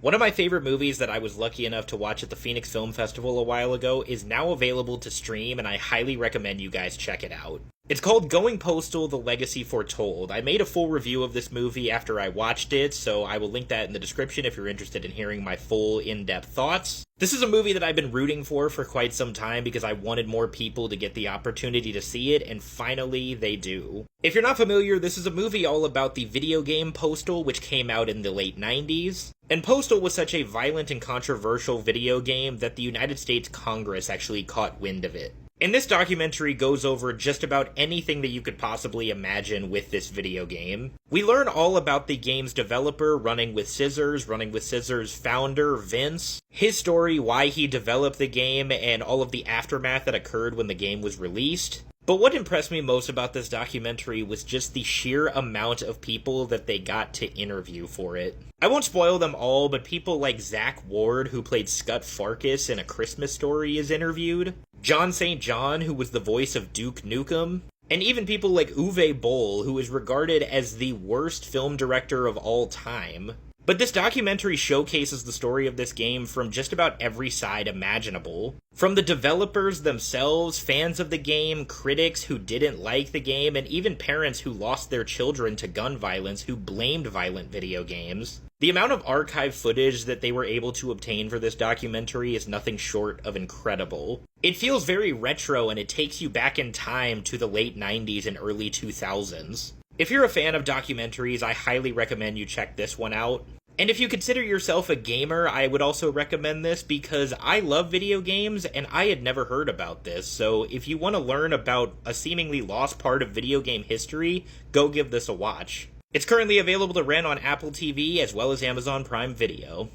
One of my favorite movies that I was lucky enough to watch at the Phoenix Film Festival a while ago is now available to stream, and I highly recommend you guys check it out. It's called Going Postal: The Legacy Foretold. I made a full review of this movie after I watched it, so I will link that in the description if you're interested in hearing my full, in-depth thoughts. This is a movie that I've been rooting for quite some time because I wanted more people to get the opportunity to see it, and finally they do. If you're not familiar, this is a movie all about the video game Postal, which came out in the late 90s. And Postal was such a violent and controversial video game that the United States Congress actually caught wind of it. And this documentary goes over just about anything that you could possibly imagine with this video game. We learn all about the game's developer, Running with Scissors' founder, Vince, his story, why he developed the game, and all of the aftermath that occurred when the game was released. But what impressed me most about this documentary was just the sheer amount of people that they got to interview for it. I won't spoil them all, but people like Zach Ward, who played Scut Farkus in A Christmas Story, is interviewed. John St. John, who was the voice of Duke Nukem. And even people like Uwe Boll, who is regarded as the worst film director of all time. But this documentary showcases the story of this game from just about every side imaginable. From the developers themselves, fans of the game, critics who didn't like the game, and even parents who lost their children to gun violence who blamed violent video games. The amount of archive footage that they were able to obtain for this documentary is nothing short of incredible. It feels very retro, and it takes you back in time to the late 90s and early 2000s. If you're a fan of documentaries, I highly recommend you check this one out. And if you consider yourself a gamer, I would also recommend this because I love video games and I had never heard about this. So if you want to learn about a seemingly lost part of video game history, go give this a watch. It's currently available to rent on Apple TV as well as Amazon Prime Video.